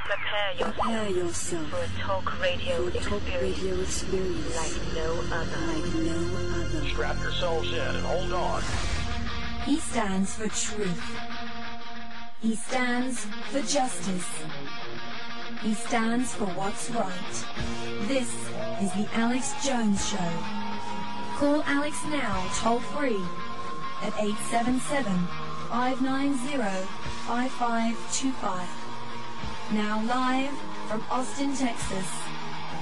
Prepare yourself for a talk radio experience like no other. Strap yourselves in and hold on. He stands for truth. He stands for justice. He stands for what's right. This is the Alex Jones Show. Call Alex now, toll free, at 877-590-5525. Now live from Austin, Texas,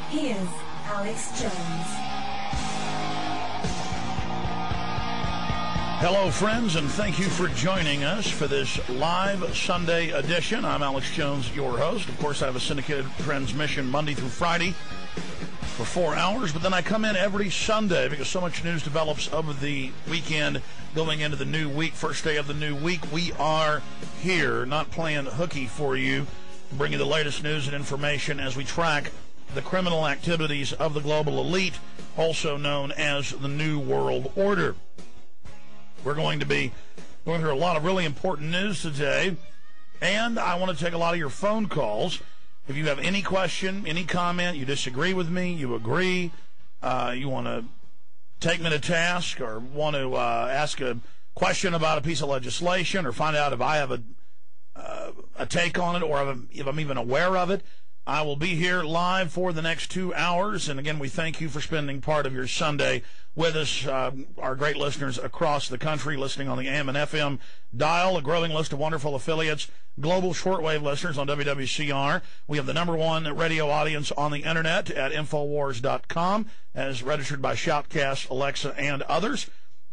here's Alex Jones. Hello, friends, and thank you for joining us for this live Sunday edition. I'm Alex Jones, your host. Of course, I have a syndicated transmission Monday through Friday for 4 hours, but then I come in every Sunday because so much news develops over the weekend going into the new week. First day of the new week, we are here, not playing hooky for you, bringing the latest news and information as we track the criminal activities of the global elite, also known as the New World Order. We're going to be going through a lot of really important news today, and I want to take a lot of your phone calls. If you have any question, any comment, you disagree with me, you agree, you want to take me to task or want to ask a question about a piece of legislation or find out if I have a take on it or if I'm even aware of it, I will be here live for the next 2 hours. And again, we thank you for spending part of your Sunday with us, our great listeners across the country, listening on the AM and FM dial, a growing list of wonderful affiliates, global shortwave listeners on WWCR. We have the #1 radio audience on the internet at Infowars.com, as registered by Shoutcast, Alexa, and others.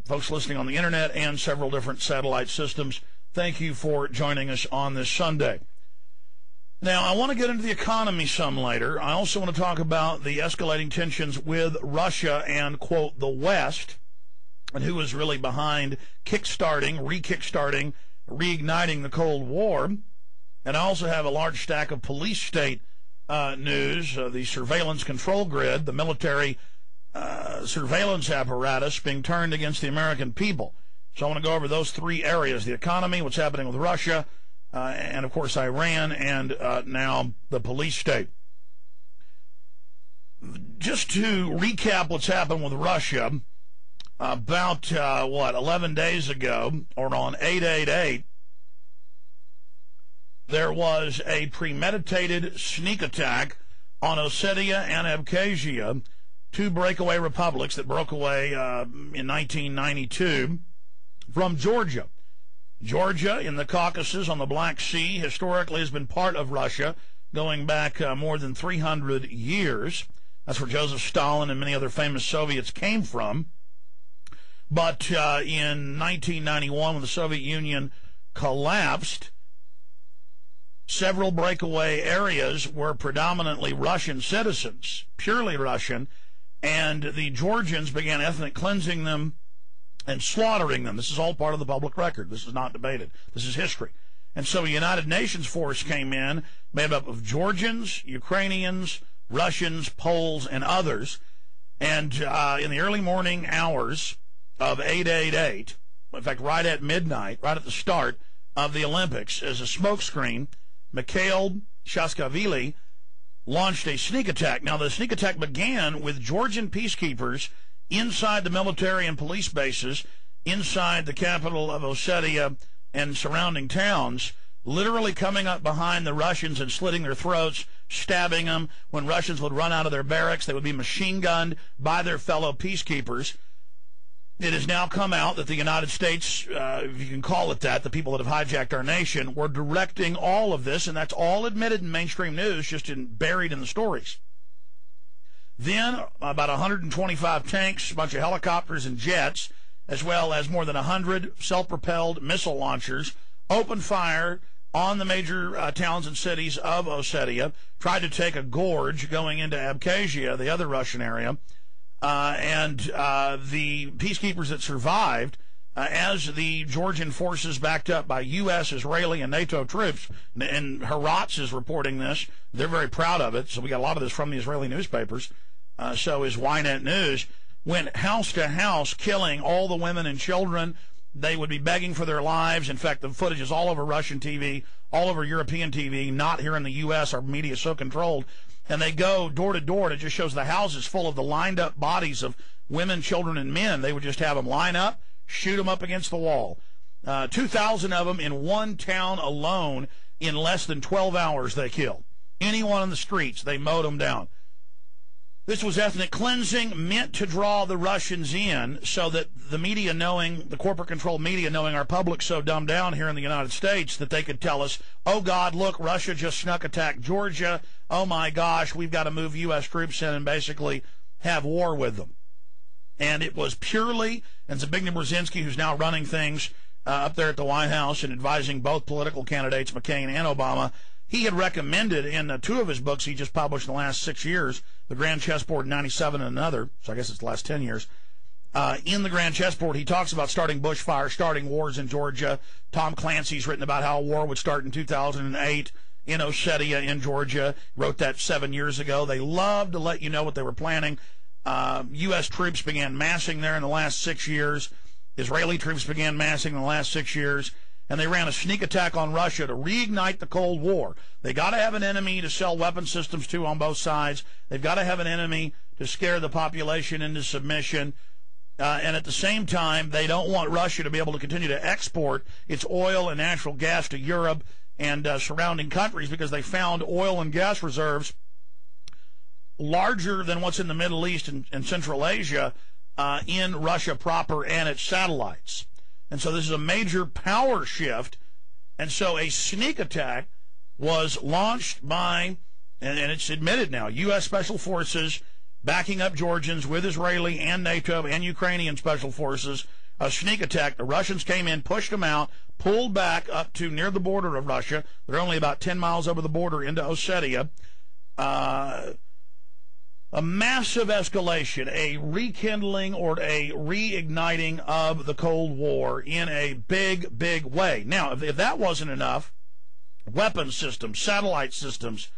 Folks listening on the internet and several different satellite systems, thank you for joining us on this Sunday. Now, I want to get into the economy some later. I also want to talk about the escalating tensions with Russia and, quote, the West, and who is really behind re-kickstarting, reigniting the Cold War. And I also have a large stack of police state news, the surveillance control grid, the military surveillance apparatus being turned against the American people. So I want to go over those three areas: the economy, what's happening with Russia, and, of course, Iran, and now the police state. Just to recap what's happened with Russia, about, 11 days ago, or on 8/8/8, there was a premeditated sneak attack on Ossetia and Abkhazia, two breakaway republics that broke away in 1992 from Georgia. Georgia in the Caucasus on the Black Sea historically has been part of Russia going back more than 300 years. That's where Joseph Stalin and many other famous Soviets came from. But in 1991, when the Soviet Union collapsed, several breakaway areas were predominantly Russian citizens, purely Russian, and the Georgians began ethnic cleansing them and slaughtering them. This is all part of the public record. This is not debated. This is history. And so a United Nations force came in, made up of Georgians, Ukrainians, Russians, Poles, and others. And in the early morning hours of 8/8/8, in fact, right at midnight, right at the start of the Olympics, as a smokescreen, Mikhail Saakashvili launched a sneak attack. Now, the sneak attack began with Georgian peacekeepers inside the military and police bases, inside the capital of Ossetia and surrounding towns, literally coming up behind the Russians and slitting their throats, stabbing them. When Russians would run out of their barracks, they would be machine gunned by their fellow peacekeepers. It has now come out that the United States, if you can call it that, the people that have hijacked our nation, were directing all of this, and that's all admitted in mainstream news, just buried in the stories. Then about 125 tanks, a bunch of helicopters and jets, as well as more than 100 self-propelled missile launchers, opened fire on the major towns and cities of Ossetia, tried to take a gorge going into Abkhazia, the other Russian area, and the peacekeepers that survived, as the Georgian forces backed up by U.S., Israeli, and NATO troops, and Haaretz is reporting this. They're very proud of it, so we got a lot of this from the Israeli newspapers. So is Ynet News, went house to house, killing all the women and children, They would be begging for their lives. In fact, the footage is all over Russian TV, all over European TV, not here in the U.S. Our media is so controlled. And they go door to door, and it just shows the houses full of the lined-up bodies of women, children, and men. They would just have them line up, shoot them up against the wall. 2,000 of them in one town alone in less than 12 hours they killed. Anyone on the streets, they mowed them down. This was ethnic cleansing meant to draw the Russians in so that the media knowing, the corporate-controlled media knowing our public's so dumbed down here in the United States that they could tell us, oh, God, look, Russia just snuck attacked Georgia. Oh, my gosh, we've got to move U.S. troops in and basically have war with them. And it was purely, and Zbigniew Brzezinski, who's now running things up there at the White House and advising both political candidates, McCain and Obama, he had recommended in two of his books he just published in the last 6 years, The Grand Chessboard in 97 and another, so I guess it's the last 10 years. In The Grand Chessboard, he talks about starting bushfire, starting wars in Georgia. Tom Clancy's written about how a war would start in 2008 in Ossetia in Georgia. Wrote that 7 years ago. They loved to let you know what they were planning. U.S. troops began massing there in the last 6 years. Israeli troops began massing in the last 6 years. And they ran a sneak attack on Russia to reignite the Cold War. They got to have an enemy to sell weapon systems to on both sides. They've got to have an enemy to scare the population into submission. And at the same time, they don't want Russia to be able to continue to export its oil and natural gas to Europe and surrounding countries because they found oil and gas reserves larger than what's in the Middle East and Central Asia in Russia proper and its satellites. And so this is a major power shift. And so a sneak attack was launched by, and it's admitted now, U.S. Special Forces backing up Georgians with Israeli and NATO and Ukrainian Special Forces. A sneak attack. The Russians came in, pushed them out, pulled back up to near the border of Russia. They're only about 10 miles over the border into Ossetia. A massive escalation, a rekindling or a reigniting of the Cold War in a big, big way. Now, if that wasn't enough, weapon systems, satellite systems,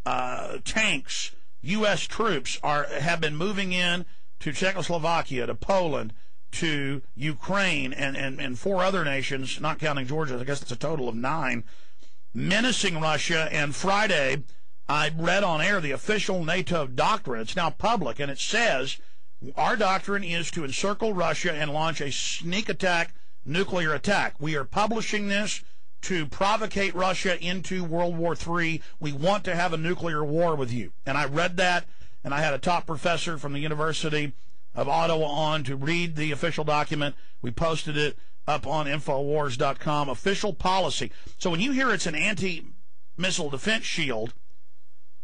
tanks, U.S. troops have been moving in to Czechoslovakia, to Poland, to Ukraine, and 4 other nations, not counting Georgia. I guess it's a total of 9, menacing Russia. And Friday, I read on air the official NATO doctrine. It's now public, and it says our doctrine is to encircle Russia and launch a sneak attack, nuclear attack. We are publishing this to provocate Russia into World War III. We want to have a nuclear war with you. And I read that, and I had a top professor from the University of Ottawa on to read the official document. We posted it up on Infowars.com, official policy. So when you hear it's an anti-missile defense shield,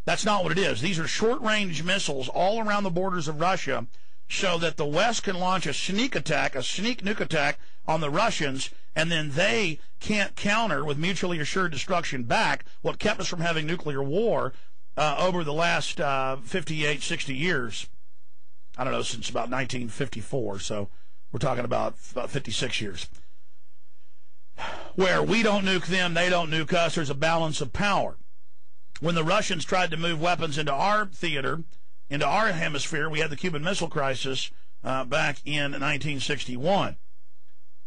that's not what it is. These are short-range missiles all around the borders of Russia so that the West can launch a sneak attack, a sneak nuke attack on the Russians, and then they can't counter with mutually assured destruction back what kept us from having nuclear war over the last 58, 60 years. I don't know, since about 1954, so we're talking about 56 years. Where we don't nuke them, they don't nuke us, there's a balance of power. When the Russians tried to move weapons into our theater, into our hemisphere, we had the Cuban Missile Crisis back in 1961.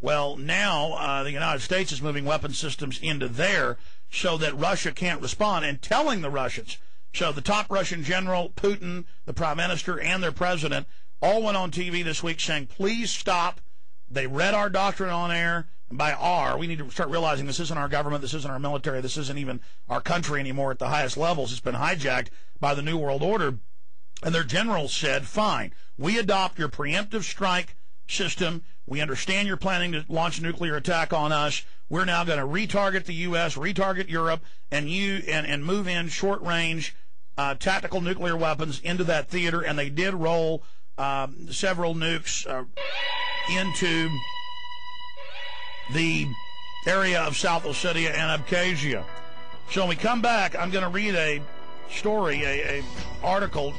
Well, now the United States is moving weapon systems into there so that Russia can't respond, and telling the Russians. So the top Russian general, Putin, the prime minister, and their president all went on TV this week saying, please stop. They read our doctrine on air. And by our, we need to start realizing this isn't our government, this isn't our military, this isn't even our country anymore at the highest levels. It's been hijacked by the New World Order. And their generals said, fine, we adopt your preemptive strike system. We understand you're planning to launch a nuclear attack on us. We're now going to retarget the U.S., retarget Europe, and move in short-range tactical nuclear weapons into that theater. And they did roll several nukes into the area of South Ossetia and Abkhazia. So when we come back, I'm going to read a story, a article,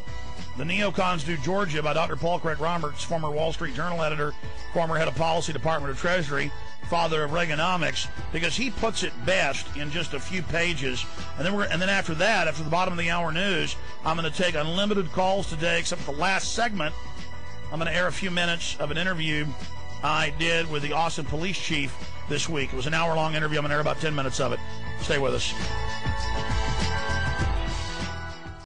The Neocons Do Georgia, by Dr. Paul Craig Roberts, former Wall Street Journal editor, former head of policy, Department of Treasury, father of Reaganomics, because he puts it best in just a few pages. And then after that, after the bottom of the hour news, I'm going to take unlimited calls today, except for the last segment. I'm going to air a few minutes of an interview I did with the Austin police chief this week. It was an hour-long interview. I'm going to air about 10 minutes of it. Stay with us.